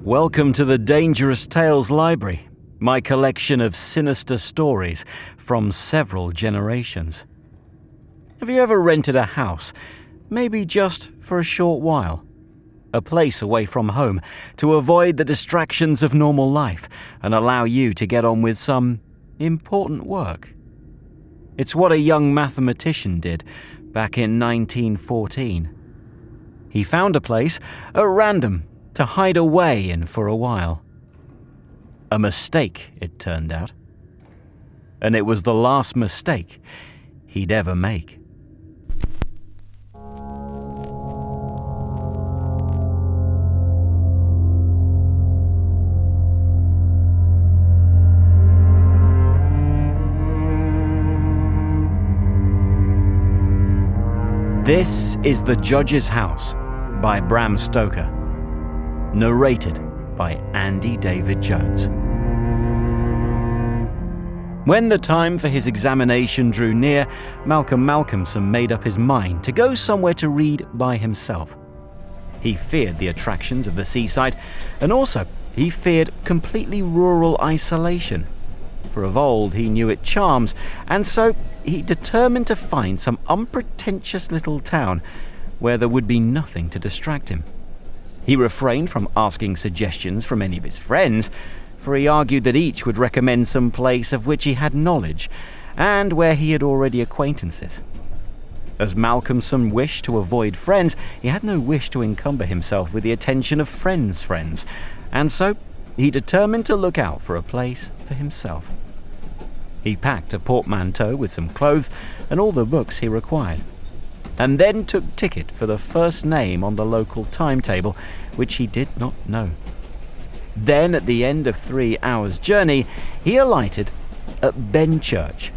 Welcome to the Dangerous Tales Library, my collection of sinister stories from several generations. Have you ever rented a house, maybe just for a short while? A place away from home to avoid the distractions of normal life and allow you to get on with some important work. It's what a young mathematician did back in 1914. He found a place at random to hide away in for a while. A mistake, it turned out. And it was the last mistake he'd ever make. This is The Judge's House by Bram Stoker. Narrated by Andy David Jones. When the time for his examination drew near, Malcolmson made up his mind to go somewhere to read by himself. He feared the attractions of the seaside, and also he feared completely rural isolation. For of old he knew its charms, and so he determined to find some unpretentious little town where there would be nothing to distract him. He refrained from asking suggestions from any of his friends, for he argued that each would recommend some place of which he had knowledge, and where he had already acquaintances. As Malcolmson wished to avoid friends, he had no wish to encumber himself with the attention of friends' friends, and so he determined to look out for a place for himself. He packed a portmanteau with some clothes and all the books he required, and then took ticket for the first name on the local timetable, which he did not know. Then, at the end of 3 hours' journey, he alighted at Benchurch.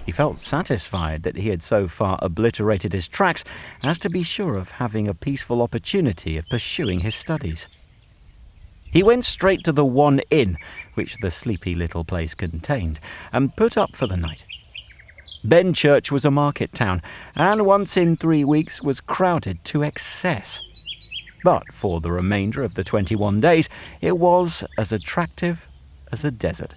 He felt satisfied that he had so far obliterated his tracks as to be sure of having a peaceful opportunity of pursuing his studies. He went straight to the one inn which the sleepy little place contained, and put up for the night. Benchurch was a market town, and once in 3 weeks was crowded to excess. But for the remainder of the 21 days, it was as attractive as a desert.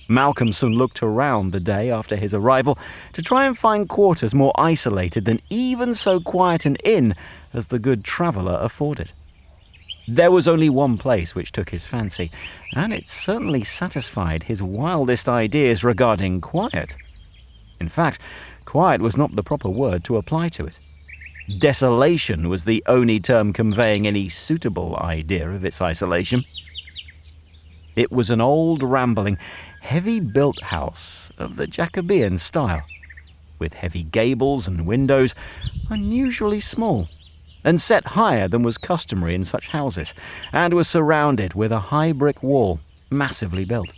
Malcolmson looked around the day after his arrival to try and find quarters more isolated than even so quiet an inn as the good traveller afforded. There was only one place which took his fancy, and it certainly satisfied his wildest ideas regarding quiet. In fact, quiet was not the proper word to apply to it. Desolation was the only term conveying any suitable idea of its isolation. It was an old, rambling, heavy-built house of the Jacobean style, with heavy gables and windows, unusually small, and set higher than was customary in such houses, and was surrounded with a high brick wall, massively built.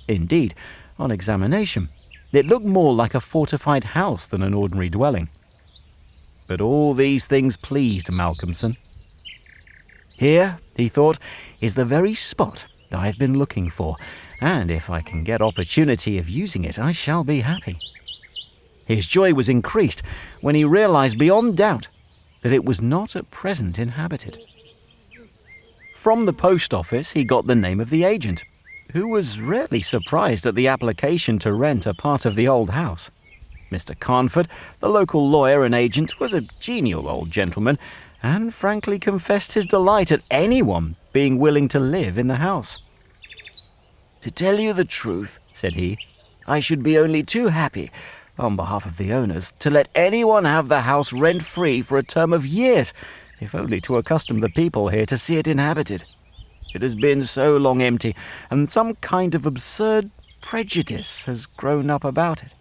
Indeed, on examination, it looked more like a fortified house than an ordinary dwelling. But all these things pleased Malcolmson. Here, he thought, is the very spot I have been looking for, and if I can get opportunity of using it, I shall be happy. His joy was increased when he realized beyond doubt that it was not at present inhabited. From the post office he got the name of the agent, who was rarely surprised at the application to rent a part of the old house. Mr. Carnford, the local lawyer and agent, was a genial old gentleman, and frankly confessed his delight at anyone being willing to live in the house. "To tell you the truth," said he, "I should be only too happy, on behalf of the owners, to let anyone have the house rent-free for a term of years, if only to accustom the people here to see it inhabited. It has been so long empty, and some kind of absurd prejudice has grown up about it,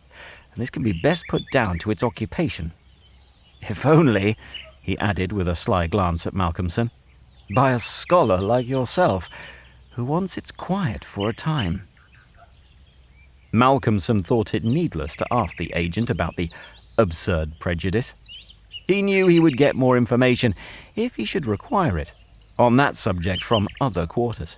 and this can be best put down to its occupation. If only," he added with a sly glance at Malcolmson, "by a scholar like yourself, who wants its quiet for a time." Malcolmson thought it needless to ask the agent about the absurd prejudice. He knew he would get more information, if he should require it, on that subject from other quarters.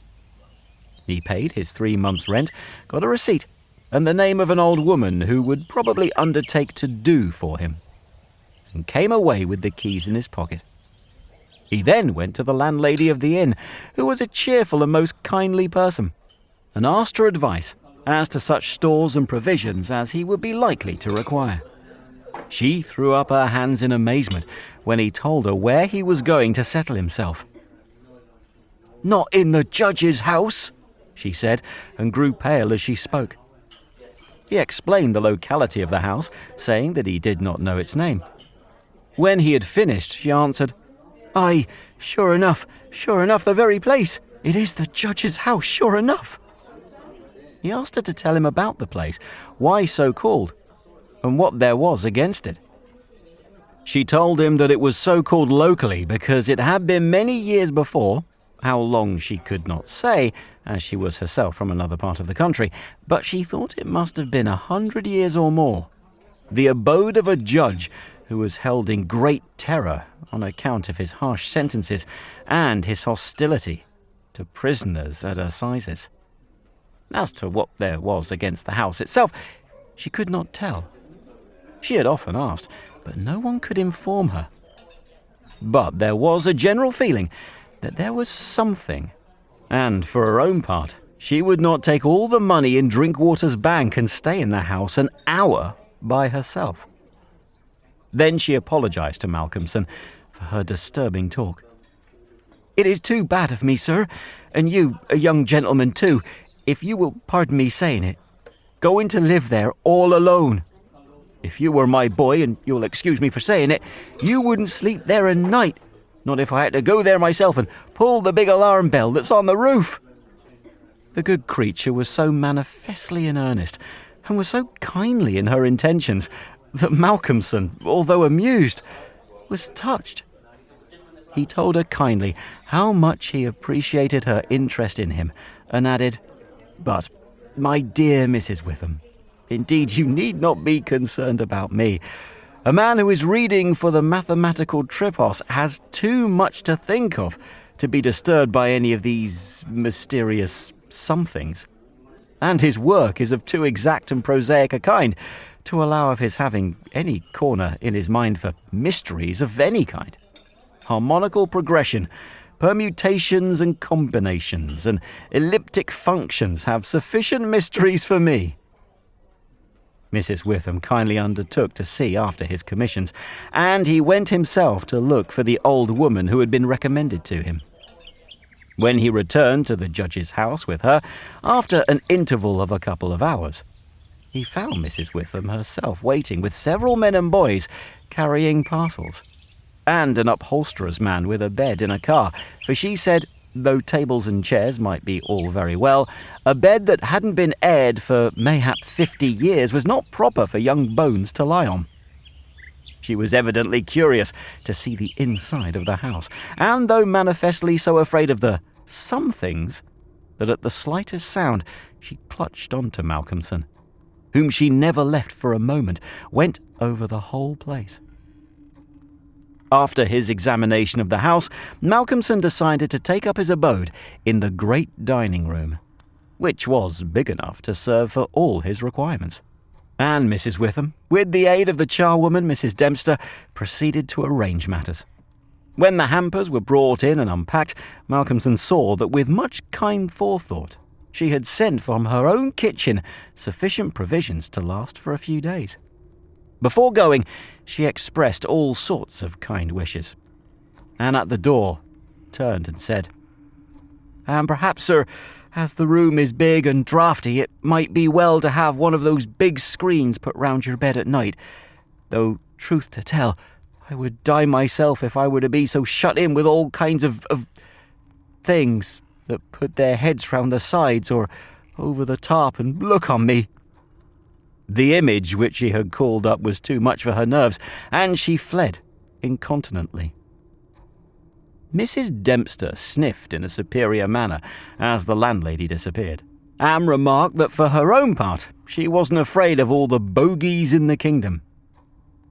He paid his 3 months' rent, got a receipt, and the name of an old woman who would probably undertake to do for him, and came away with the keys in his pocket. He then went to the landlady of the inn, who was a cheerful and most kindly person, and asked her advice as to such stores and provisions as he would be likely to require. She threw up her hands in amazement when he told her where he was going to settle himself. "Not in the judge's house," she said, and grew pale as she spoke. He explained the locality of the house, saying that he did not know its name. When he had finished, she answered, "Aye, sure enough, the very place. It is the judge's house, sure enough." He asked her to tell him about the place, why so called, and what there was against it. She told him that it was so called locally because it had been many years before, how long she could not say, as she was herself from another part of the country, but she thought it must have been 100 years or more, the abode of a judge who was held in great terror on account of his harsh sentences and his hostility to prisoners at assizes. As to what there was against the house itself, she could not tell. She had often asked, but no one could inform her. But there was a general feeling that there was something, and for her own part, she would not take all the money in Drinkwater's bank and stay in the house an hour by herself. Then she apologized to Malcolmson for her disturbing talk. "It is too bad of me, sir, and you, a young gentleman too, if you will pardon me saying it, going to live there all alone. If you were my boy, and you'll excuse me for saying it, you wouldn't sleep there a night, not if I had to go there myself and pull the big alarm bell that's on the roof." The good creature was so manifestly in earnest, and was so kindly in her intentions, that Malcolmson, although amused, was touched. He told her kindly how much he appreciated her interest in him, and added, "But, my dear Mrs. Witham, indeed you need not be concerned about me. A man who is reading for the mathematical tripos has too much to think of to be disturbed by any of these mysterious somethings. And his work is of too exact and prosaic a kind to allow of his having any corner in his mind for mysteries of any kind. Harmonical progression, permutations and combinations, and elliptic functions have sufficient mysteries for me." Mrs. Witham kindly undertook to see after his commissions, and he went himself to look for the old woman who had been recommended to him. When he returned to the judge's house with her, after an interval of a couple of hours, he found Mrs. Witham herself waiting with several men and boys carrying parcels, and an upholsterer's man with a bed in a car, for she said, though tables and chairs might be all very well, a bed that hadn't been aired for mayhap 50 years was not proper for young bones to lie on. She was evidently curious to see the inside of the house, and though manifestly so afraid of the somethings, that at the slightest sound she clutched on to Malcolmson, whom she never left for a moment, went over the whole place. After his examination of the house, Malcolmson decided to take up his abode in the great dining room, which was big enough to serve for all his requirements. And Mrs. Witham, with the aid of the charwoman, Mrs. Dempster, proceeded to arrange matters. When the hampers were brought in and unpacked, Malcolmson saw that with much kind forethought, she had sent from her own kitchen sufficient provisions to last for a few days. Before going, she expressed all sorts of kind wishes, and at the door turned and said, "And perhaps, sir, as the room is big and draughty, it might be well to have one of those big screens put round your bed at night, though, truth to tell, I would die myself if I were to be so shut in with all kinds of things that put their heads round the sides or over the top and look on me." The image which she had called up was too much for her nerves, and she fled incontinently. Mrs. Dempster sniffed in a superior manner as the landlady disappeared, and remarked that for her own part she wasn't afraid of all the bogies in the kingdom.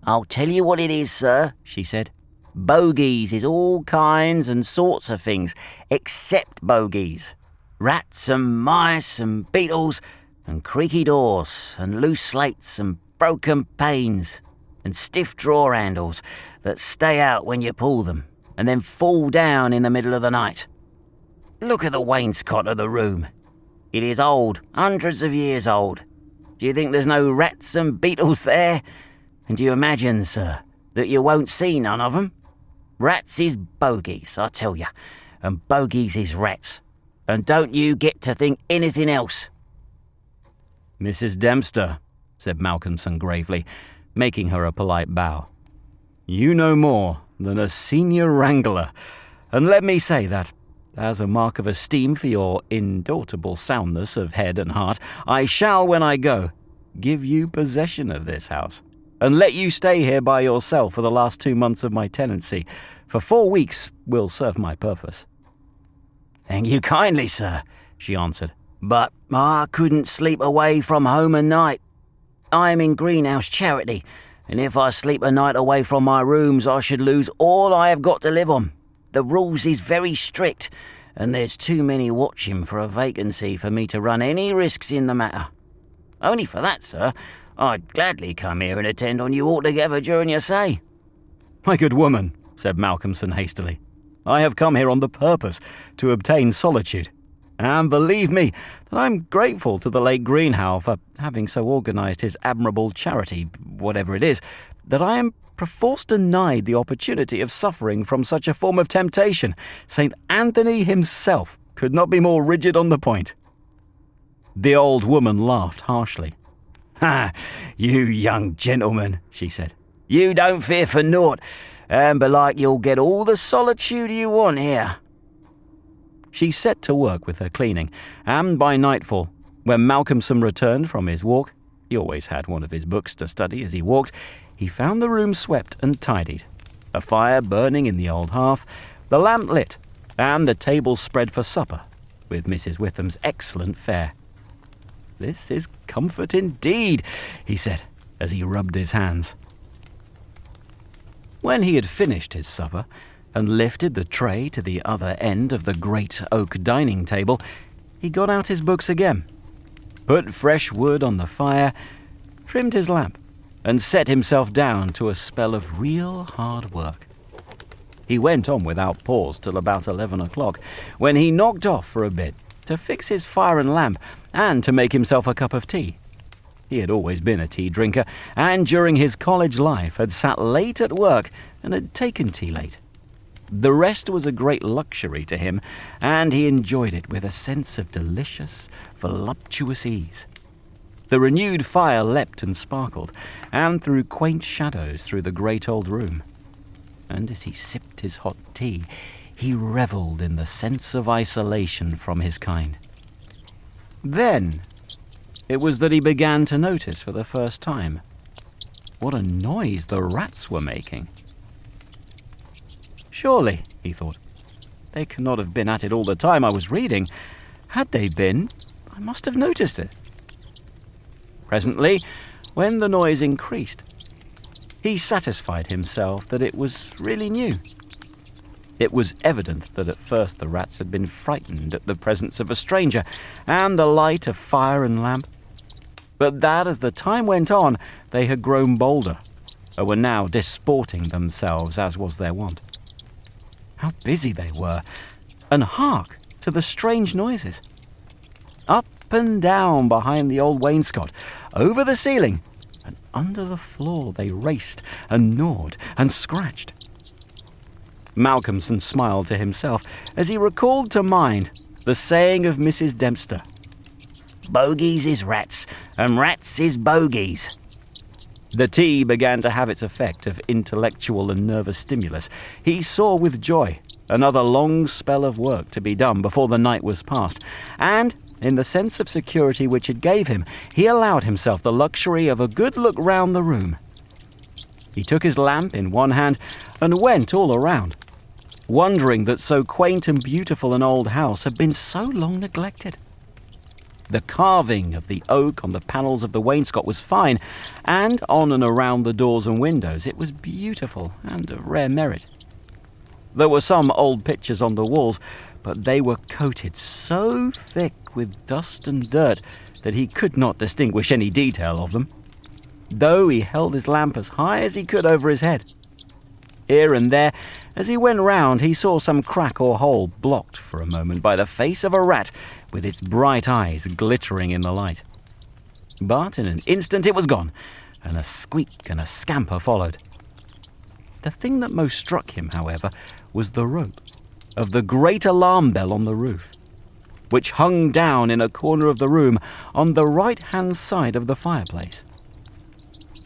"I'll tell you what it is, sir," she said. "Bogies is all kinds and sorts of things, except bogies. Rats and mice and beetles and creaky doors and loose slates and broken panes and stiff drawer handles that stay out when you pull them, and then fall down in the middle of the night. Look at the wainscot of the room. It is old, hundreds of years old. Do you think there's no rats and beetles there? And do you imagine, sir, that you won't see none of them? Rats is bogies, I tell you, and bogies is rats. And don't you get to think anything else." "Mrs. Dempster," said Malcolmson gravely, making her a polite bow, "you know more than a senior wrangler, and let me say that, as a mark of esteem for your indubitable soundness of head and heart, I shall, when I go, give you possession of this house, and let you stay here by yourself for the last 2 months of my tenancy, for 4 weeks will serve my purpose." "Thank you kindly, sir," she answered, "but I couldn't sleep away from home a night. I am in Greenhouse Charity, and if I sleep a night away from my rooms, I should lose all I have got to live on. The rules is very strict, and there's too many watching for a vacancy for me to run any risks in the matter. Only for that, sir, I'd gladly come here and attend on you altogether during your stay." "My good woman," said Malcolmson hastily, "I have come here on the purpose to obtain solitude. And believe me that I'm grateful to the late Greenhow for having so organised his admirable charity, whatever it is, that I am perforce denied the opportunity of suffering from such a form of temptation. St. Anthony himself could not be more rigid on the point." The old woman laughed harshly. "Ha, you young gentleman," she said. "You don't fear for naught, and belike you'll get all the solitude you want here." She set to work with her cleaning, and by nightfall, when Malcolmson returned from his walk, he always had one of his books to study as he walked, he found the room swept and tidied, a fire burning in the old hearth, the lamp lit, and the table spread for supper, with Mrs. Witham's excellent fare. "This is comfort indeed," he said, as he rubbed his hands. When he had finished his supper, and lifted the tray to the other end of the great oak dining table, he got out his books again, put fresh wood on the fire, trimmed his lamp, and set himself down to a spell of real hard work. He went on without pause till about 11 o'clock, when he knocked off for a bit to fix his fire and lamp, and to make himself a cup of tea. He had always been a tea drinker, and during his college life had sat late at work and had taken tea late. The rest was a great luxury to him, and he enjoyed it with a sense of delicious, voluptuous ease. The renewed fire leapt and sparkled, and threw quaint shadows through the great old room. And as he sipped his hot tea, he revelled in the sense of isolation from his kind. Then it was that he began to notice for the first time what a noise the rats were making. "Surely," he thought, "they cannot have been at it all the time I was reading. Had they been, I must have noticed it." Presently, when the noise increased, he satisfied himself that it was really new. It was evident that at first the rats had been frightened at the presence of a stranger and the light of fire and lamp, but that as the time went on they had grown bolder, and were now disporting themselves as was their wont. How busy they were, and hark to the strange noises. Up and down behind the old wainscot, over the ceiling, and under the floor they raced and gnawed and scratched. Malcolmson smiled to himself as he recalled to mind the saying of Mrs. Dempster, "Bogies is rats, and rats is bogies." The tea began to have its effect of intellectual and nervous stimulus. He saw with joy another long spell of work to be done before the night was past, and, in the sense of security which it gave him, he allowed himself the luxury of a good look round the room. He took his lamp in one hand and went all around, wondering that so quaint and beautiful an old house had been so long neglected. The carving of the oak on the panels of the wainscot was fine, and on and around the doors and windows it was beautiful and of rare merit. There were some old pictures on the walls, but they were coated so thick with dust and dirt that he could not distinguish any detail of them, though he held his lamp as high as he could over his head. Here and there, as he went round, he saw some crack or hole blocked for a moment by the face of a rat with its bright eyes glittering in the light. But in an instant it was gone, and a squeak and a scamper followed. The thing that most struck him, however, was the rope of the great alarm bell on the roof, which hung down in a corner of the room on the right-hand side of the fireplace.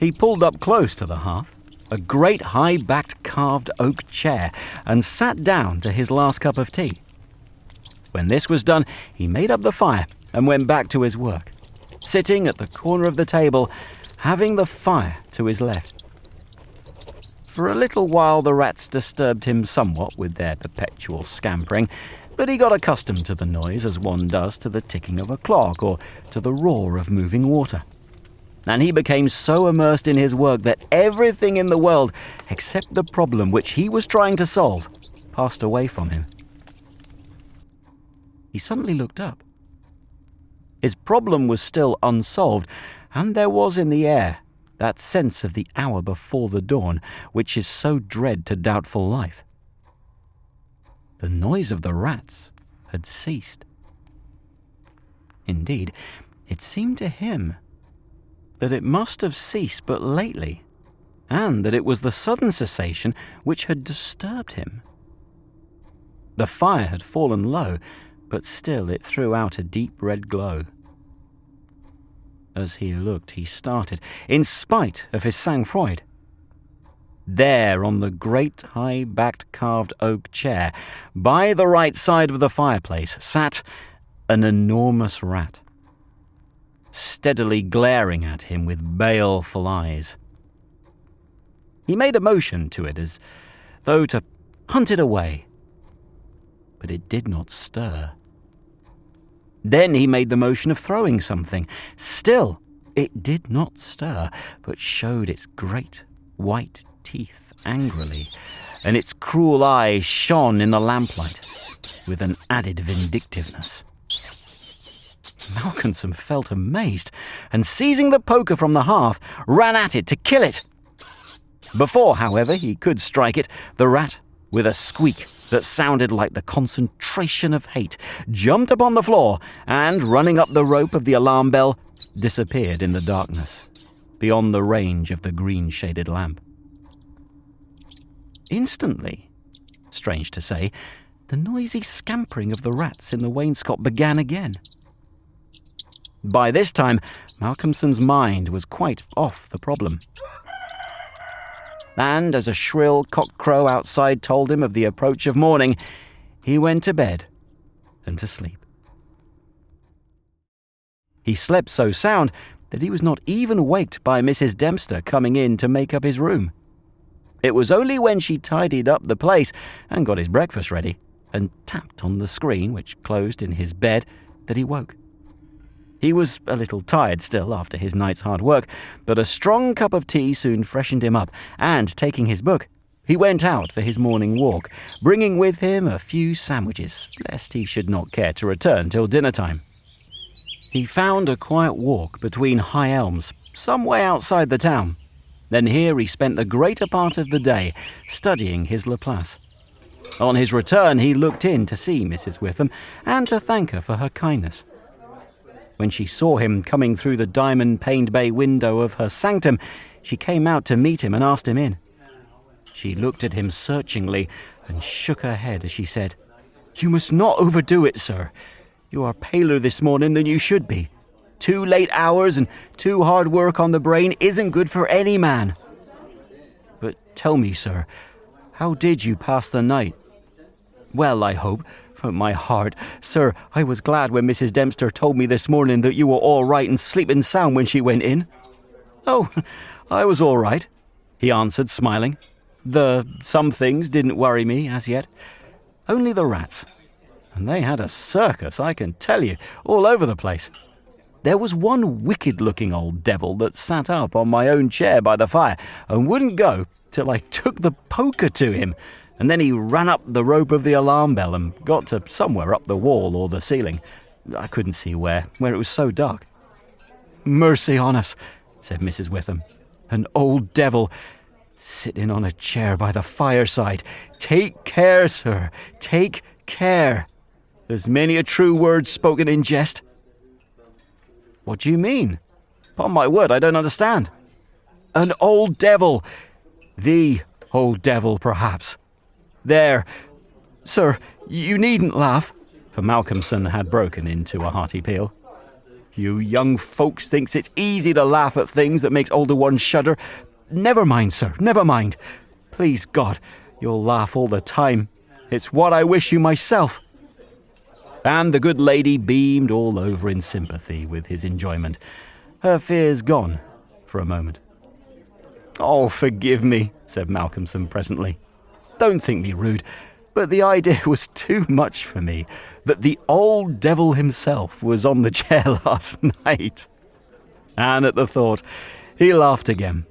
He pulled up close to the hearth, a great high-backed carved oak chair, and sat down to his last cup of tea. When this was done, he made up the fire and went back to his work, sitting at the corner of the table, having the fire to his left. For a little while the rats disturbed him somewhat with their perpetual scampering, but he got accustomed to the noise as one does to the ticking of a clock or to the roar of moving water. And he became so immersed in his work that everything in the world, except the problem which he was trying to solve, passed away from him. He suddenly looked up. His problem was still unsolved, and there was in the air that sense of the hour before the dawn which is so dread to doubtful life. The noise of the rats had ceased. Indeed, it seemed to him that it must have ceased but lately, and that it was the sudden cessation which had disturbed him. The fire had fallen low, but still it threw out a deep red glow. As he looked, he started, in spite of his sang-froid. There, on the great high-backed carved oak chair, by the right side of the fireplace, sat an enormous rat, steadily glaring at him with baleful eyes. He made a motion to it as though to hunt it away, but it did not stir. Then he made the motion of throwing something. Still, it did not stir, but showed its great white teeth angrily, and its cruel eyes shone in the lamplight with an added vindictiveness. Malcolmson felt amazed, and seizing the poker from the hearth, ran at it to kill it. Before, however, he could strike it, the rat, with a squeak that sounded like the concentration of hate, jumped upon the floor and, running up the rope of the alarm bell, disappeared in the darkness, beyond the range of the green-shaded lamp. Instantly, strange to say, the noisy scampering of the rats in the wainscot began again. By this time, Malcolmson's mind was quite off the problem. And as a shrill cock-crow outside told him of the approach of morning, he went to bed and to sleep. He slept so sound that he was not even waked by Mrs. Dempster coming in to make up his room. It was only when she tidied up the place and got his breakfast ready and tapped on the screen which closed in his bed that he woke. He was a little tired still after his night's hard work, but a strong cup of tea soon freshened him up, and taking his book, he went out for his morning walk, bringing with him a few sandwiches, lest he should not care to return till dinner-time. He found a quiet walk between high elms, some way outside the town. Then here he spent the greater part of the day studying his Laplace. On his return, he looked in to see Mrs. Witham and to thank her for her kindness. When she saw him coming through the diamond-paned bay window of her sanctum, she came out to meet him and asked him in. She looked at him searchingly and shook her head as she said, "You must not overdo it, sir. You are paler this morning than you should be. 2 late hours and 2 hard work on the brain isn't good for any man. But tell me, sir, how did you pass the night? Well, I hope. But my heart, sir, I was glad when Mrs. Dempster told me this morning that you were all right and sleeping sound when she went in." "Oh, I was all right," he answered, smiling. Some things didn't worry me as yet. Only the rats. And they had a circus, I can tell you, all over the place. There was one wicked-looking old devil that sat up on my own chair by the fire and wouldn't go till I took the poker to him. And then he ran up the rope of the alarm bell and got to somewhere up the wall or the ceiling. I couldn't see where it was so dark. "Mercy on us," said Mrs. Witham. "An old devil. sitting on a chair by the fireside. Take care, sir, take care. There's many a true word spoken in jest. What do you mean? Upon my word, I don't understand. An old devil. The old devil, perhaps. There. Sir, you needn't laugh. For Malcolmson had broken into a hearty peal. You young folks thinks it's easy to laugh at things that makes older ones shudder. Never mind, sir, never mind. Please God, you'll laugh all the time. It's what I wish you myself. And the good lady beamed all over in sympathy with his enjoyment, her fears gone for a moment. Oh, forgive me, said Malcolmson presently. Don't think me rude, but the idea was too much for me that the old devil himself was on the chair last night. And at the thought, he laughed again.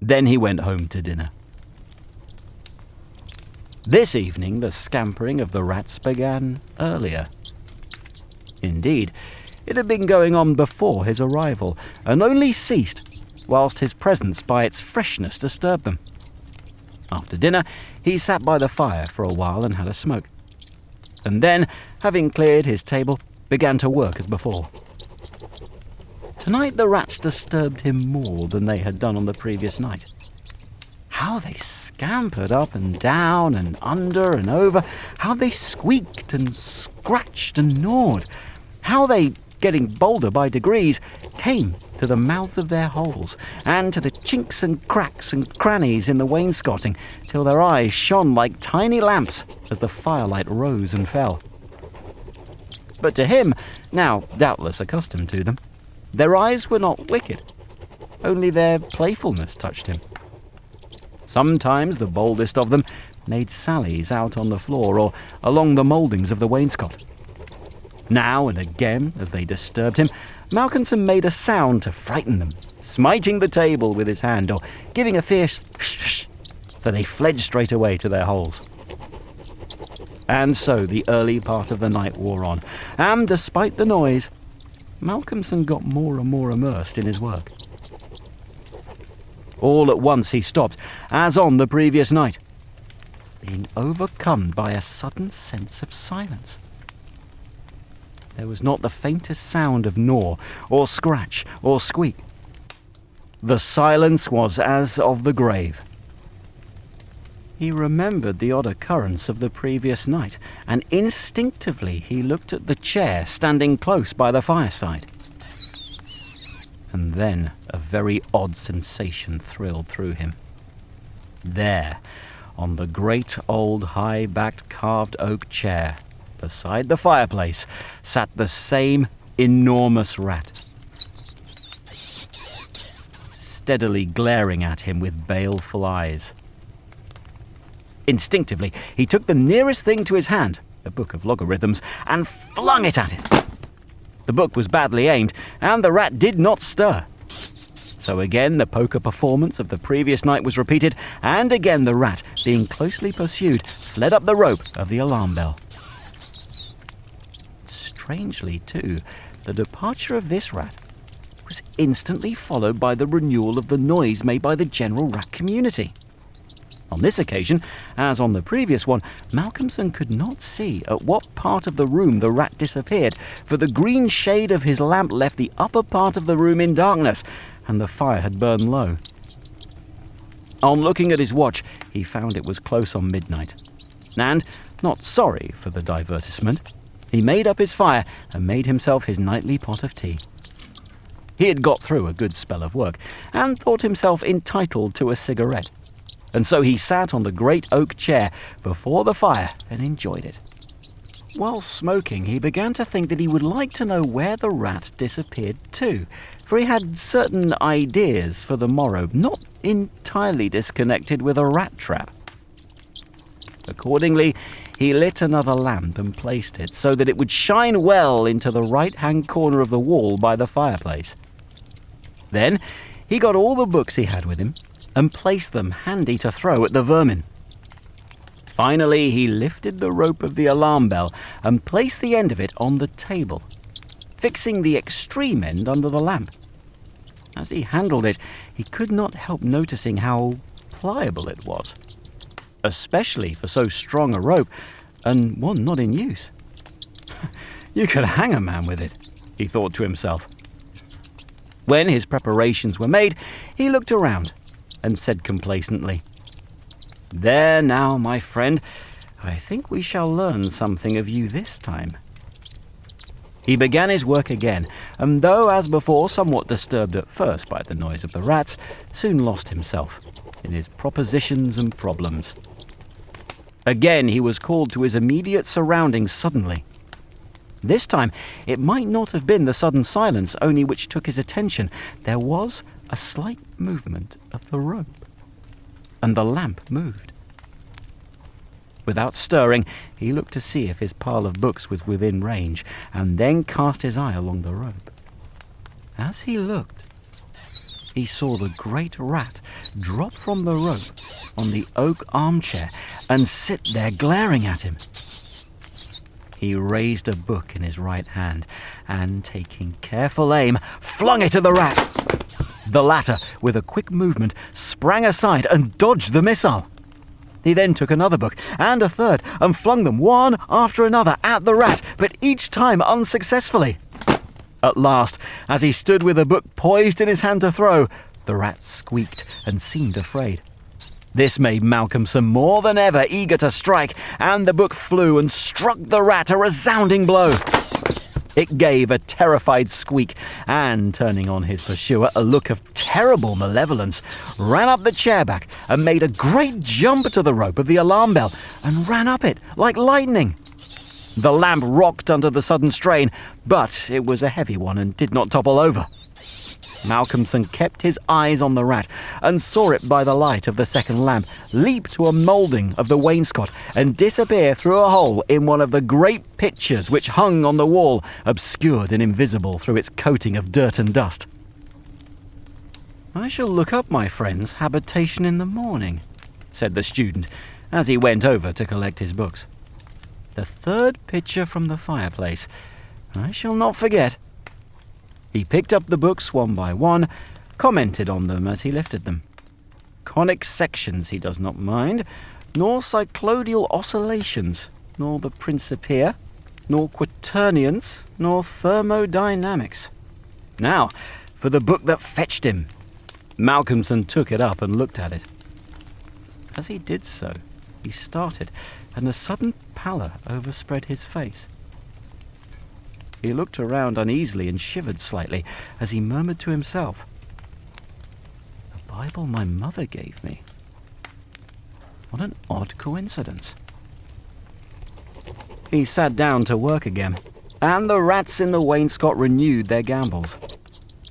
Then he went home to dinner. This evening, the scampering of the rats began earlier. Indeed, it had been going on before his arrival, and only ceased whilst his presence by its freshness disturbed them. After dinner, he sat by the fire for a while and had a smoke, and then, having cleared his table, began to work as before. Tonight the rats disturbed him more than they had done on the previous night. How they scampered up and down and under and over, how they squeaked and scratched and gnawed, how they, getting bolder by degrees, came to the mouths of their holes and to the chinks and cracks and crannies in the wainscoting, till their eyes shone like tiny lamps as the firelight rose and fell. But to him, now doubtless accustomed to them, their eyes were not wicked, only their playfulness touched him. Sometimes the boldest of them made sallies out on the floor or along the mouldings of the wainscot. Now and again, as they disturbed him, Malcolmson made a sound to frighten them, smiting the table with his hand or giving a fierce shh, so they fled straight away to their holes. And so the early part of the night wore on, and despite the noise, Malcolmson got more and more immersed in his work. All at once he stopped, as on the previous night, being overcome by a sudden sense of silence. There was not the faintest sound of gnaw, or scratch, or squeak. The silence was as of the grave. He remembered the odd occurrence of the previous night, and instinctively he looked at the chair standing close by the fireside. And then a very odd sensation thrilled through him. There, on the great old high-backed carved oak chair, beside the fireplace, sat the same enormous rat, steadily glaring at him with baleful eyes. Instinctively, he took the nearest thing to his hand, a book of logarithms, and flung it at it. The book was badly aimed, and the rat did not stir. So again the poker performance of the previous night was repeated, and again the rat, being closely pursued, fled up the rope of the alarm bell. Strangely, too, the departure of this rat was instantly followed by the renewal of the noise made by the general rat community. On this occasion, as on the previous one, Malcolmson could not see at what part of the room the rat disappeared, for the green shade of his lamp left the upper part of the room in darkness, and the fire had burned low. On looking at his watch, he found it was close on midnight, and, not sorry for the divertisement, he made up his fire and made himself his nightly pot of tea. He had got through a good spell of work, and thought himself entitled to a cigarette, and so he sat on the great oak chair before the fire and enjoyed it. While smoking, he began to think that he would like to know where the rat disappeared to, for he had certain ideas for the morrow, not entirely disconnected with a rat trap. Accordingly, he lit another lamp and placed it so that it would shine well into the right-hand corner of the wall by the fireplace. Then he got all the books he had with him and placed them handy to throw at the vermin. Finally, he lifted the rope of the alarm bell and placed the end of it on the table, fixing the extreme end under the lamp. As he handled it, he could not help noticing how pliable it was, especially for so strong a rope, and one not in use. You could hang a man with it, he thought to himself. When his preparations were made, he looked around and said complacently, "There now, my friend, I think we shall learn something of you this time." He began his work again, and though, as before, somewhat disturbed at first by the noise of the rats, soon lost himself in his propositions and problems. Again he was called to his immediate surroundings suddenly. This time it might not have been the sudden silence only which took his attention. There was a slight movement of the rope, and the lamp moved. Without stirring, he looked to see if his pile of books was within range, and then cast his eye along the rope. As he looked, he saw the great rat drop from the rope on the oak armchair and sit there glaring at him. He raised a book in his right hand and, taking careful aim, flung it at the rat. The latter, with a quick movement, sprang aside and dodged the missile. He then took another book and a third and flung them one after another at the rat, but each time unsuccessfully. At last, as he stood with a book poised in his hand to throw, the rat squeaked and seemed afraid. This made Malcolmson more than ever eager to strike, and the book flew and struck the rat a resounding blow. It gave a terrified squeak, and, turning on his pursuer a look of terrible malevolence, ran up the chair back and made a great jump to the rope of the alarm bell and ran up it like lightning. The lamp rocked under the sudden strain, but it was a heavy one and did not topple over. Malcolmson kept his eyes on the rat and saw it by the light of the second lamp leap to a moulding of the wainscot and disappear through a hole in one of the great pictures which hung on the wall, obscured and invisible through its coating of dirt and dust. "I shall look up my friend's habitation in the morning," said the student as he went over to collect his books. "The third picture from the fireplace. I shall not forget." He picked up the books one by one, commented on them as he lifted them. Conic sections he does not mind, nor cycloidal oscillations, nor the Principia, nor quaternions, nor thermodynamics. Now, for the book that fetched him. Malcolmson took it up and looked at it. As he did so, he started, and a sudden pallor overspread his face. He looked around uneasily and shivered slightly as he murmured to himself, "The Bible my mother gave me. What an odd coincidence." He sat down to work again, and the rats in the wainscot renewed their gambols.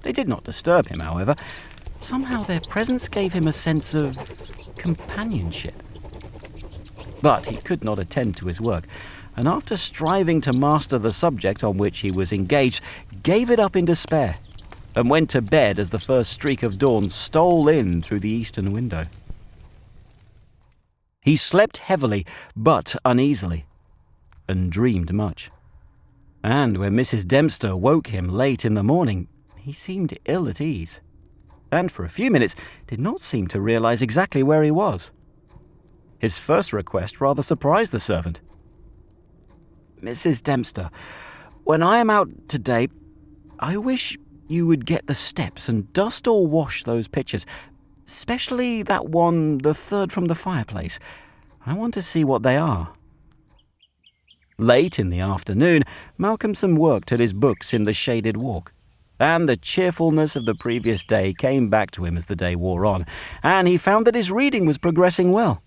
They did not disturb him, however. Somehow their presence gave him a sense of companionship. But he could not attend to his work, and after striving to master the subject on which he was engaged, gave it up in despair, and went to bed as the first streak of dawn stole in through the eastern window. He slept heavily but uneasily, and dreamed much. And when Mrs. Dempster woke him late in the morning, he seemed ill at ease, and for a few minutes did not seem to realize exactly where he was. His first request rather surprised the servant. "Mrs. Dempster, when I am out today, I wish you would get the steps and dust or wash those pictures, especially that one, the third from the fireplace. I want to see what they are." Late in the afternoon, Malcolmson worked at his books in the shaded walk, and the cheerfulness of the previous day came back to him as the day wore on, and he found that his reading was progressing well.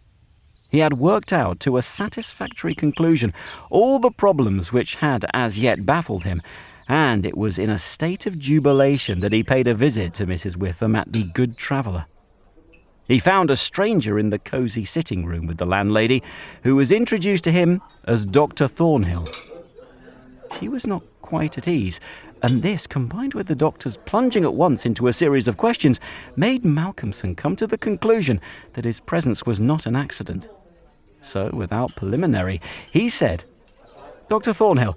He had worked out to a satisfactory conclusion all the problems which had as yet baffled him, and it was in a state of jubilation that he paid a visit to Mrs. Witham at the Good Traveller. He found a stranger in the cosy sitting room with the landlady, who was introduced to him as Dr. Thornhill. She was not quite at ease, and this, combined with the doctor's plunging at once into a series of questions, made Malcolmson come to the conclusion that his presence was not an accident. So, without preliminary, he said, "Dr. Thornhill,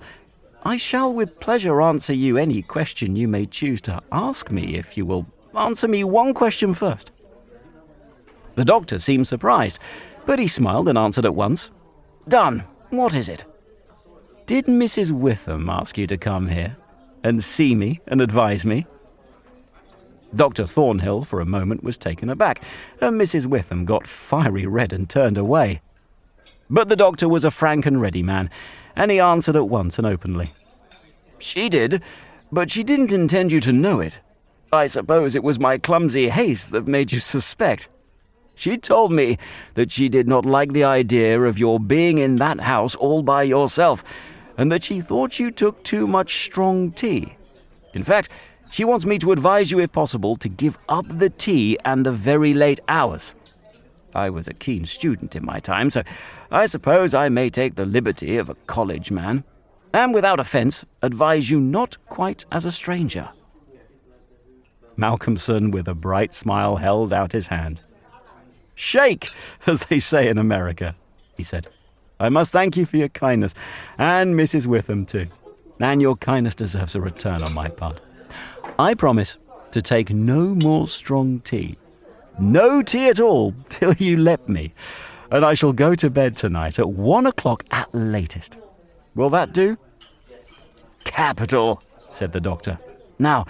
I shall with pleasure answer you any question you may choose to ask me, if you will answer me one question first." The doctor seemed surprised, but he smiled and answered at once. Done. What is it? Did Mrs. Witham ask you to come here and see me and advise me? Dr. Thornhill for a moment was taken aback, and Mrs. Witham got fiery red and turned away. But the doctor was a frank and ready man, and he answered at once and openly. She did, but she didn't intend you to know it. I suppose it was my clumsy haste that made you suspect. She told me that she did not like the idea of your being in that house all by yourself, and that she thought you took too much strong tea. In fact, she wants me to advise you, if possible, to give up the tea and the very late hours. I was a keen student in my time, so I suppose I may take the liberty of a college man, and without offence, advise you not quite as a stranger. Malcolmson, with a bright smile, held out his hand. Shake, as they say in America, he said. I must thank you for your kindness, and Mrs. Witham too. And your kindness deserves a return on my part. I promise to take no more strong tea. No tea at all, till you let me. And I shall go to bed tonight at 1 o'clock at latest. Will that do? Capital, said the doctor. Now,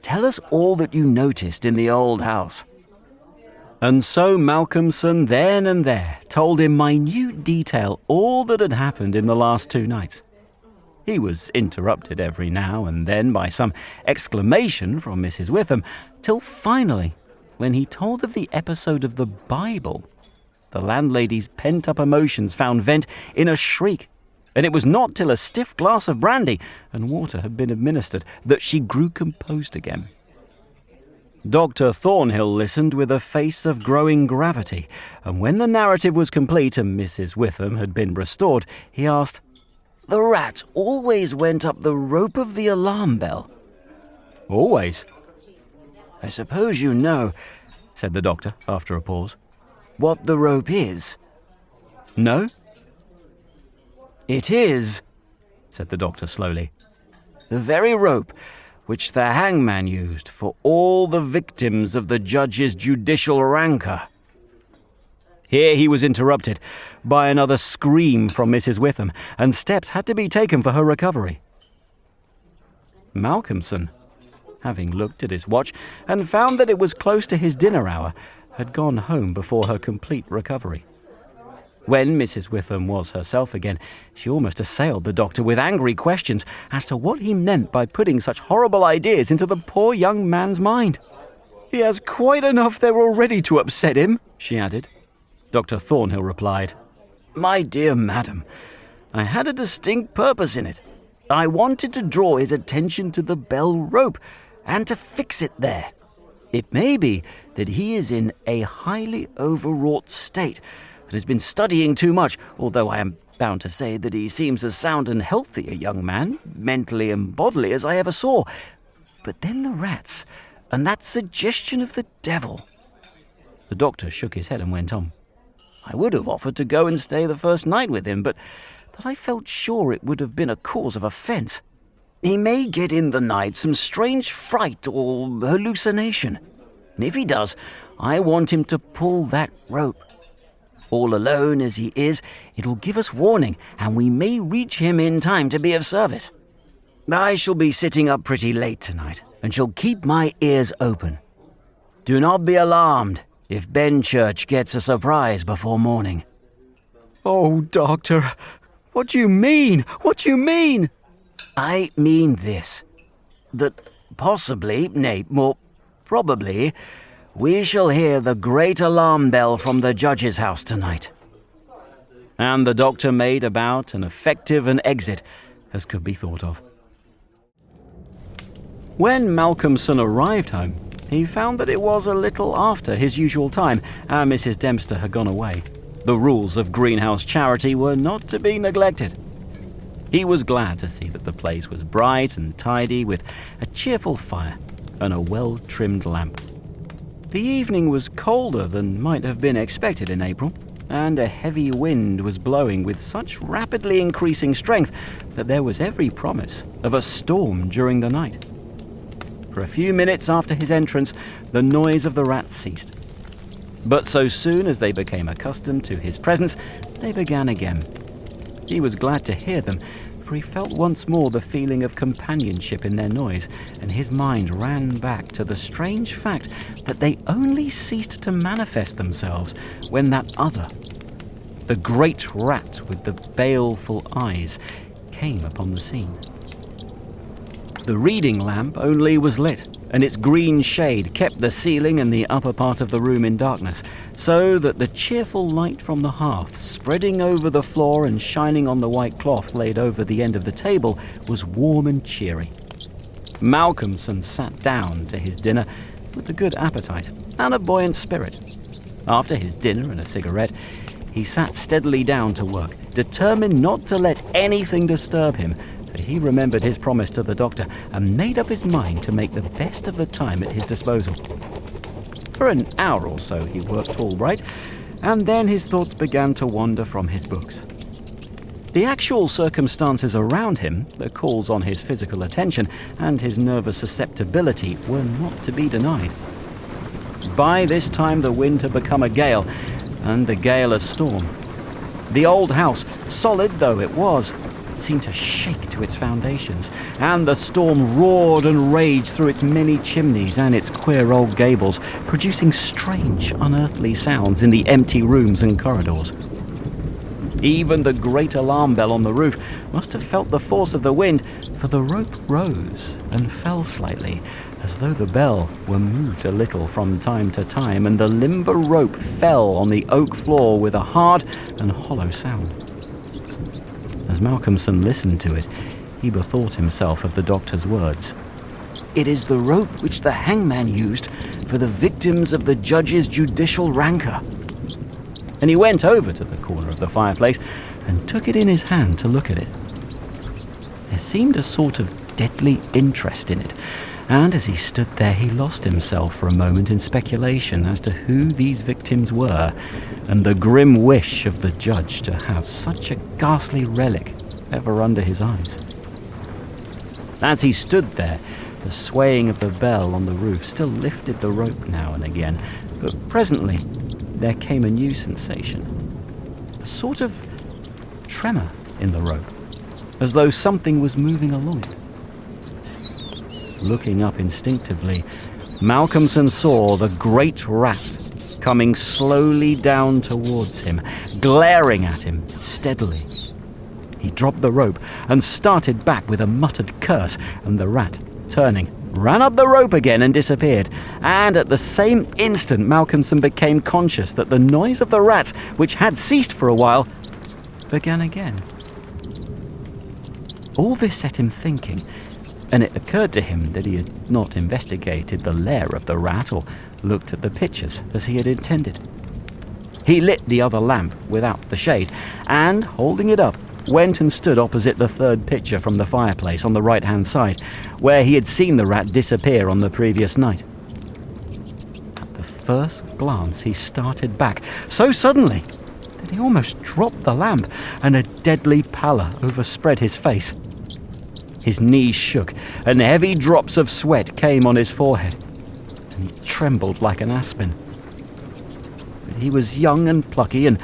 tell us all that you noticed in the old house. And so Malcolmson then and there told in minute detail all that had happened in the last 2 nights. He was interrupted every now and then by some exclamation from Mrs. Witham, till finally, when he told of the episode of the Bible, the landlady's pent-up emotions found vent in a shriek, and it was not till a stiff glass of brandy and water had been administered that she grew composed again. Dr. Thornhill listened with a face of growing gravity, and when the narrative was complete and Mrs. Witham had been restored, he asked, The rat always went up the rope of the alarm bell. Always? I suppose you know, said the doctor after a pause. What the rope is? No? It is, said the doctor slowly, the very rope which the hangman used for all the victims of the judge's judicial rancor. Here he was interrupted by another scream from Mrs. Witham, and steps had to be taken for her recovery. Malcolmson, having looked at his watch and found that it was close to his dinner hour, had gone home before her complete recovery. When Mrs. Witham was herself again, she almost assailed the doctor with angry questions as to what he meant by putting such horrible ideas into the poor young man's mind. He has quite enough there already to upset him, she added. Dr. Thornhill replied, My dear madam, I had a distinct purpose in it. I wanted to draw his attention to the bell rope and to fix it there. It may be that he is in a highly overwrought state and has been studying too much, although I am bound to say that he seems as sound and healthy a young man, mentally and bodily, as I ever saw. But then the rats, and that suggestion of the devil. The doctor shook his head and went on. I would have offered to go and stay the first night with him, but I felt sure it would have been a cause of offence. He may get in the night some strange fright or hallucination, and if he does, I want him to pull that rope. All alone as he is, it'll give us warning, and we may reach him in time to be of service. I shall be sitting up pretty late tonight, and shall keep my ears open. Do not be alarmed if Benchurch gets a surprise before morning. Oh, doctor, what do you mean? What do you mean? I mean this, that possibly, nay, more probably, we shall hear the great alarm bell from the judge's house tonight. And the doctor made about as effective an exit as could be thought of. When Malcolmson arrived home, he found that it was a little after his usual time, and Mrs. Dempster had gone away. The rules of greenhouse charity were not to be neglected. He was glad to see that the place was bright and tidy, with a cheerful fire and a well-trimmed lamp. The evening was colder than might have been expected in April, and a heavy wind was blowing with such rapidly increasing strength that there was every promise of a storm during the night. For a few minutes after his entrance, the noise of the rats ceased. But so soon as they became accustomed to his presence, they began again. He was glad to hear them, for he felt once more the feeling of companionship in their noise, and his mind ran back to the strange fact that they only ceased to manifest themselves when that other, the great rat with the baleful eyes, came upon the scene. The reading lamp only was lit, and its green shade kept the ceiling and the upper part of the room in darkness, so that the cheerful light from the hearth, spreading over the floor and shining on the white cloth laid over the end of the table, was warm and cheery. Malcolmson sat down to his dinner with a good appetite and a buoyant spirit. After his dinner and a cigarette, he sat steadily down to work, determined not to let anything disturb him, for he remembered his promise to the doctor and made up his mind to make the best of the time at his disposal. For an hour or so he worked all right, and then his thoughts began to wander from his books. The actual circumstances around him, the calls on his physical attention and his nervous susceptibility, were not to be denied. By this time the wind had become a gale, and the gale a storm. The old house, solid though it was, seemed to shake to its foundations, and the storm roared and raged through its many chimneys and its queer old gables, producing strange, unearthly sounds in the empty rooms and corridors. Even the great alarm bell on the roof must have felt the force of the wind, for the rope rose and fell slightly, as though the bell were moved a little from time to time, and the limber rope fell on the oak floor with a hard and hollow sound. As Malcolmson listened to it, he bethought himself of the doctor's words. "It is the rope which the hangman used for the victims of the judge's judicial rancour." And he went over to the corner of the fireplace and took it in his hand to look at it. There seemed a sort of deadly interest in it, and as he stood there he lost himself for a moment in speculation as to who these victims were, and the grim wish of the judge to have such a ghastly relic ever under his eyes. As he stood there, the swaying of the bell on the roof still lifted the rope now and again, but presently there came a new sensation, a sort of tremor in the rope, as though something was moving along it. Looking up instinctively, Malcolmson saw the great rat coming slowly down towards him, glaring at him steadily. He dropped the rope and started back with a muttered curse, and the rat, turning, ran up the rope again and disappeared. And at the same instant Malcolmson became conscious that the noise of the rats, which had ceased for a while, began again. All this set him thinking, and it occurred to him that he had not investigated the lair of the rat or looked at the pictures as he had intended. He lit the other lamp without the shade, and, holding it up, went and stood opposite the third picture from the fireplace on the right-hand side, where he had seen the rat disappear on the previous night. At the first glance he started back so suddenly that he almost dropped the lamp, and a deadly pallor overspread his face. His knees shook, and heavy drops of sweat came on his forehead, and he trembled like an aspen. But he was young and plucky, and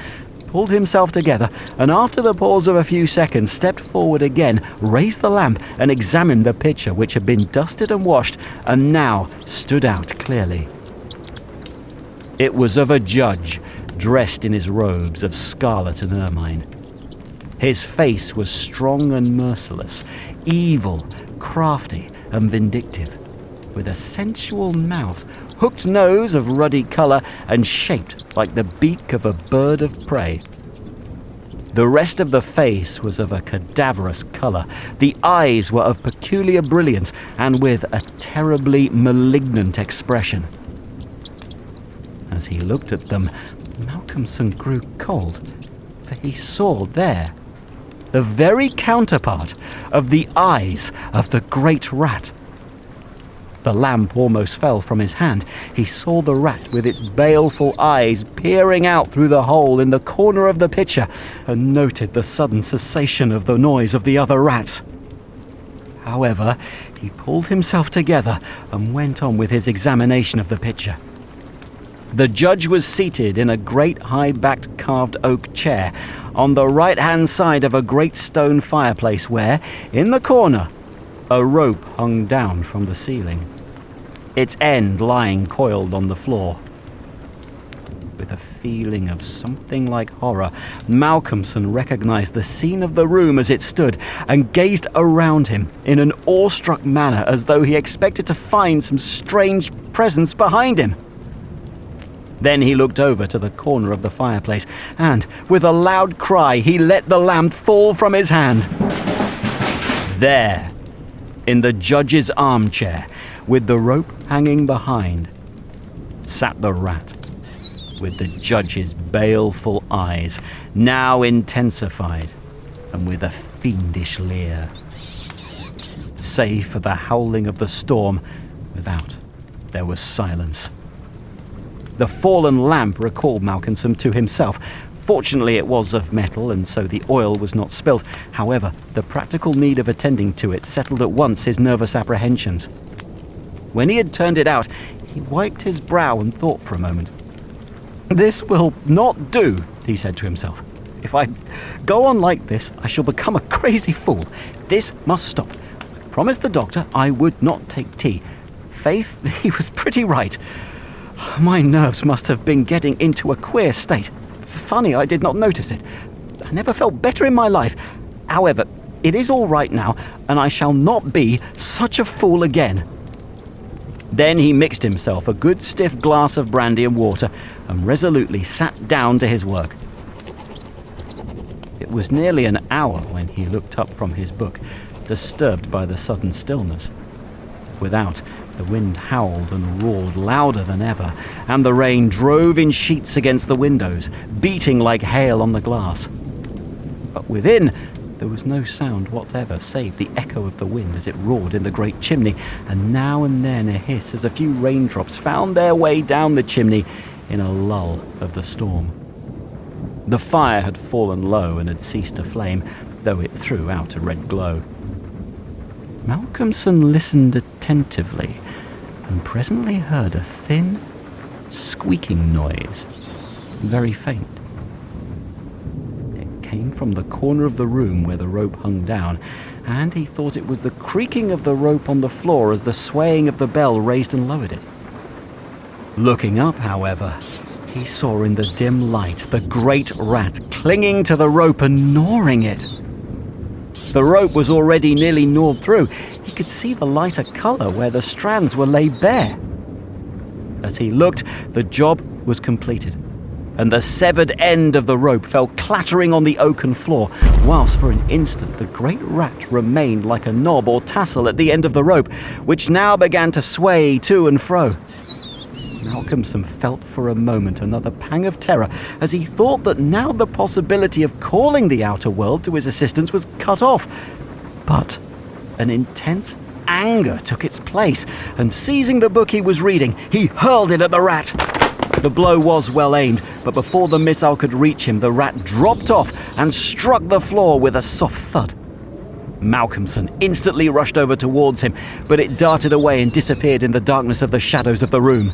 pulled himself together, and after the pause of a few seconds stepped forward again, raised the lamp, and examined the picture, which had been dusted and washed, and now stood out clearly. It was of a judge, dressed in his robes of scarlet and ermine. His face was strong and merciless, evil, crafty, and vindictive, with a sensual mouth, hooked nose of ruddy colour, and shaped like the beak of a bird of prey. The rest of the face was of a cadaverous colour. The eyes were of peculiar brilliance, and with a terribly malignant expression. As he looked at them, Malcolmson grew cold, for he saw there the very counterpart of the eyes of the great rat. The lamp almost fell from his hand. He saw the rat with its baleful eyes peering out through the hole in the corner of the picture, and noted the sudden cessation of the noise of the other rats. However, he pulled himself together and went on with his examination of the picture. The judge was seated in a great high-backed carved oak chair on the right-hand side of a great stone fireplace where, in the corner, a rope hung down from the ceiling, its end lying coiled on the floor. With a feeling of something like horror, Malcolmson recognized the scene of the room as it stood and gazed around him in an awestruck manner as though he expected to find some strange presence behind him. Then he looked over to the corner of the fireplace and, with a loud cry, he let the lamp fall from his hand. There, in the judge's armchair, with the rope hanging behind, sat the rat, with the judge's baleful eyes now intensified and with a fiendish leer. Save for the howling of the storm, without there was silence. The fallen lamp recalled Malcolmson to himself. Fortunately, it was of metal, and so the oil was not spilt. However, the practical need of attending to it settled at once his nervous apprehensions. When he had turned it out, he wiped his brow and thought for a moment. "This will not do," he said to himself. "If I go on like this, I shall become a crazy fool. This must stop. I promised the doctor I would not take tea. Faith, he was pretty right. My nerves must have been getting into a queer state. Funny I did not notice it. I never felt better in my life. However, it is all right now, and I shall not be such a fool again." Then he mixed himself a good stiff glass of brandy and water and resolutely sat down to his work. It was nearly an hour when he looked up from his book, disturbed by the sudden stillness. Without, the wind howled and roared louder than ever, and the rain drove in sheets against the windows, beating like hail on the glass. But within, there was no sound whatever save the echo of the wind as it roared in the great chimney, and now and then a hiss as a few raindrops found their way down the chimney in a lull of the storm. The fire had fallen low and had ceased to flame, though it threw out a red glow. Malcolmson listened attentively and presently heard a thin, squeaking noise, very faint. It came from the corner of the room where the rope hung down, and he thought it was the creaking of the rope on the floor as the swaying of the bell raised and lowered it. Looking up, however, he saw in the dim light the great rat clinging to the rope and gnawing it. The rope was already nearly gnawed through. He could see the lighter colour where the strands were laid bare. As he looked, the job was completed, and the severed end of the rope fell clattering on the oaken floor, whilst for an instant the great rat remained like a knob or tassel at the end of the rope, which now began to sway to and fro. Malcolmson felt for a moment another pang of terror as he thought that now the possibility of calling the outer world to his assistance was cut off. But an intense anger took its place, and seizing the book he was reading, he hurled it at the rat. The blow was well aimed, but before the missile could reach him, the rat dropped off and struck the floor with a soft thud. Malcolmson instantly rushed over towards him, but it darted away and disappeared in the darkness of the shadows of the room.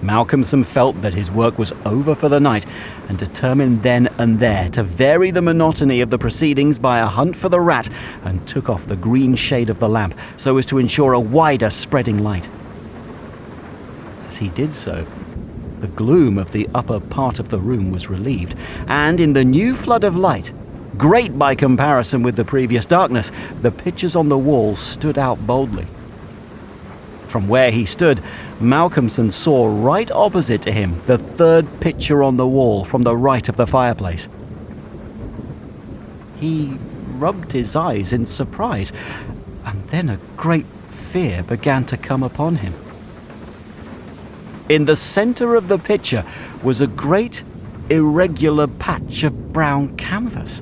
Malcolmson felt that his work was over for the night and determined then and there to vary the monotony of the proceedings by a hunt for the rat, and took off the green shade of the lamp so as to ensure a wider spreading light. As he did so, the gloom of the upper part of the room was relieved, and in the new flood of light, great by comparison with the previous darkness, the pictures on the walls stood out boldly. From where he stood, Malcolmson saw right opposite to him the third picture on the wall from the right of the fireplace. He rubbed his eyes in surprise, and then a great fear began to come upon him. In the centre of the picture was a great, irregular patch of brown canvas,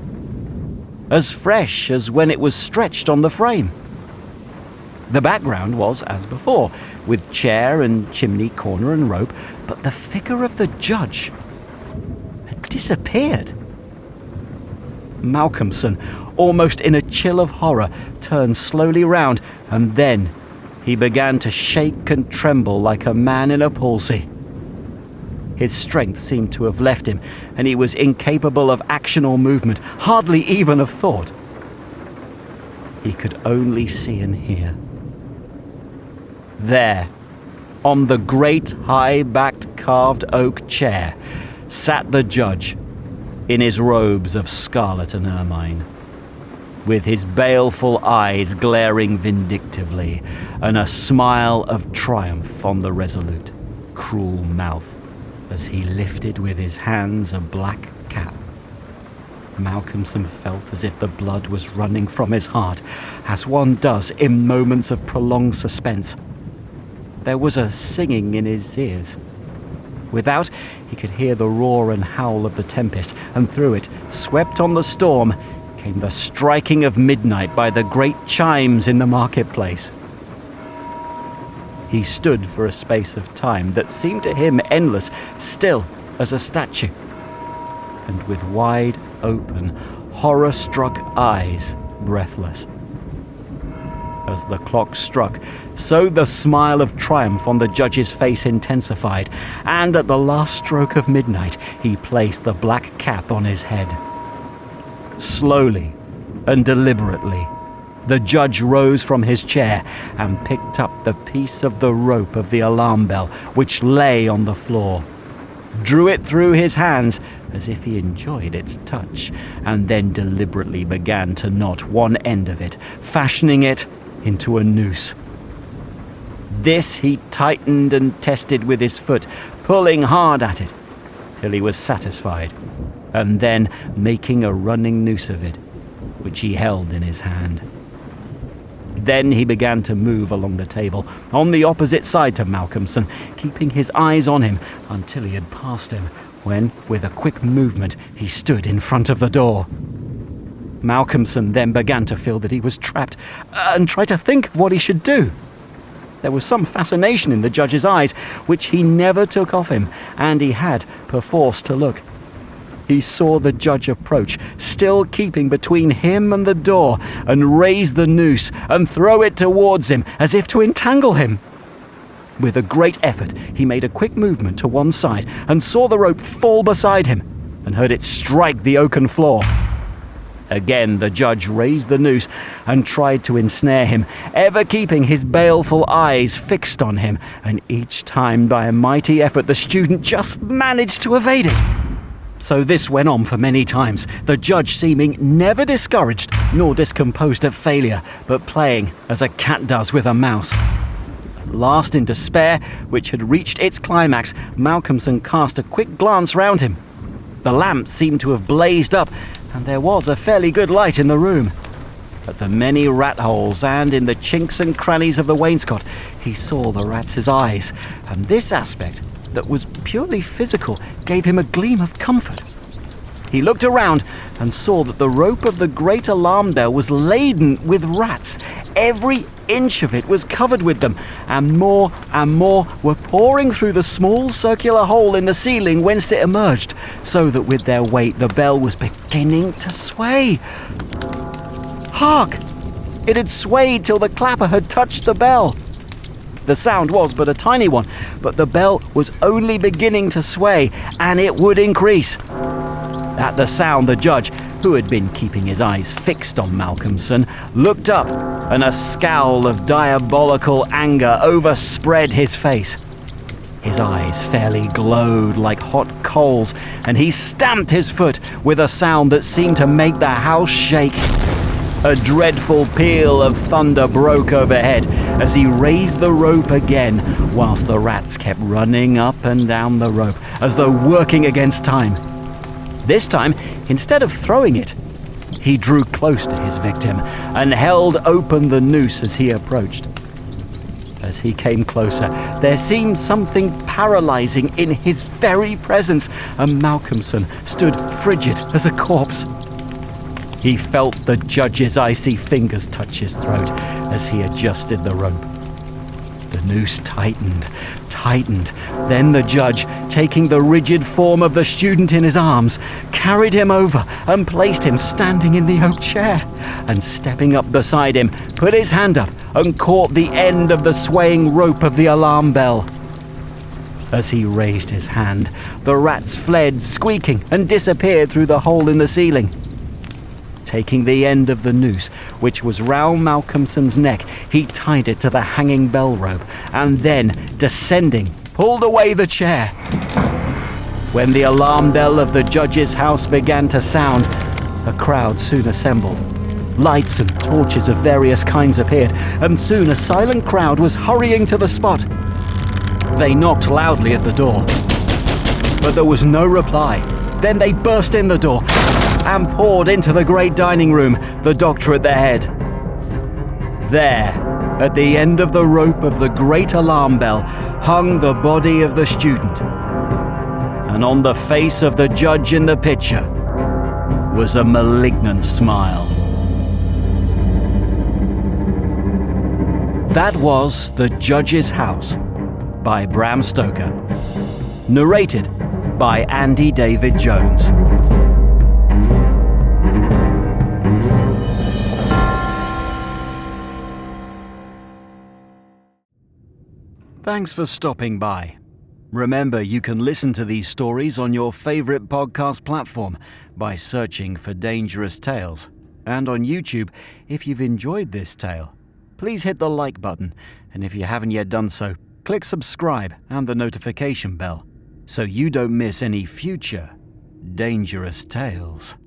as fresh as when it was stretched on the frame. The background was as before, with chair and chimney corner and rope, but the figure of the judge had disappeared. Malcolmson, almost in a chill of horror, turned slowly round, and then he began to shake and tremble like a man in a palsy. His strength seemed to have left him, and he was incapable of action or movement, hardly even of thought. He could only see and hear. There, on the great high-backed carved oak chair, sat the judge in his robes of scarlet and ermine, with his baleful eyes glaring vindictively and a smile of triumph on the resolute, cruel mouth as he lifted with his hands a black cap. Malcolmson felt as if the blood was running from his heart, as one does in moments of prolonged suspense. There was a singing in his ears. Without, he could hear the roar and howl of the tempest, and through it, swept on the storm, came the striking of midnight by the great chimes in the marketplace. He stood for a space of time that seemed to him endless, still as a statue, and with wide open, horror-struck eyes, breathless. As the clock struck, so the smile of triumph on the judge's face intensified, and at the last stroke of midnight, he placed the black cap on his head. Slowly and deliberately, the judge rose from his chair and picked up the piece of the rope of the alarm bell which lay on the floor, drew it through his hands as if he enjoyed its touch, and then deliberately began to knot one end of it, fashioning it into a noose. This he tightened and tested with his foot, pulling hard at it, till he was satisfied, and then making a running noose of it, which he held in his hand. Then he began to move along the table, on the opposite side to Malcolmson, keeping his eyes on him until he had passed him, when, with a quick movement, he stood in front of the door. Malcolmson then began to feel that he was trapped, and tried to think of what he should do. There was some fascination in the judge's eyes, which he never took off him, and he had perforce to look. He saw the judge approach, still keeping between him and the door, and raise the noose and throw it towards him, as if to entangle him. With a great effort, he made a quick movement to one side, and saw the rope fall beside him, and heard it strike the oaken floor. Again the judge raised the noose and tried to ensnare him, ever keeping his baleful eyes fixed on him, and each time by a mighty effort the student just managed to evade it. So this went on for many times, the judge seeming never discouraged nor discomposed at failure, but playing as a cat does with a mouse. At last, in despair, which had reached its climax, Malcolmson cast a quick glance round him. The lamp seemed to have blazed up, and there was a fairly good light in the room. At the many rat holes and in the chinks and crannies of the wainscot, he saw the rats' eyes, and this aspect, that was purely physical, gave him a gleam of comfort. He looked around and saw that the rope of the great alarm bell was laden with rats. Every inch of it was covered with them, and more were pouring through the small circular hole in the ceiling whence it emerged, so that with their weight the bell was beginning to sway. Hark! It had swayed till the clapper had touched the bell. The sound was but a tiny one, but the bell was only beginning to sway, and it would increase. At the sound, the judge, who had been keeping his eyes fixed on Malcolmson, looked up, and a scowl of diabolical anger overspread his face. His eyes fairly glowed like hot coals, and he stamped his foot with a sound that seemed to make the house shake. A dreadful peal of thunder broke overhead as he raised the rope again, whilst the rats kept running up and down the rope, as though working against time. This time, instead of throwing it, he drew close to his victim and held open the noose as he approached. As he came closer, there seemed something paralyzing in his very presence, and Malcolmson stood frigid as a corpse. He felt the judge's icy fingers touch his throat as he adjusted the rope. The noose tightened tightened. Then the judge, taking the rigid form of the student in his arms, carried him over and placed him standing in the oak chair, and stepping up beside him, put his hand up and caught the end of the swaying rope of the alarm bell. As he raised his hand, the rats fled, squeaking, and disappeared through the hole in the ceiling. Taking the end of the noose, which was round Malcolmson's neck, he tied it to the hanging bell rope, and then, descending, pulled away the chair. When the alarm bell of the judge's house began to sound, a crowd soon assembled. Lights and torches of various kinds appeared, and soon a silent crowd was hurrying to the spot. They knocked loudly at the door, but there was no reply. Then they burst in the door and poured into the great dining room, the doctor at their head. There, at the end of the rope of the great alarm bell, hung the body of the student. And on the face of the judge in the picture was a malignant smile. That was The Judge's House by Bram Stoker. Narrated by Andy David Jones. Thanks for stopping by. Remember, you can listen to these stories on your favorite podcast platform by searching for Dangerous Tales. And on YouTube, if you've enjoyed this tale, please hit the like button. And if you haven't yet done so, click subscribe and the notification bell so you don't miss any future Dangerous Tales.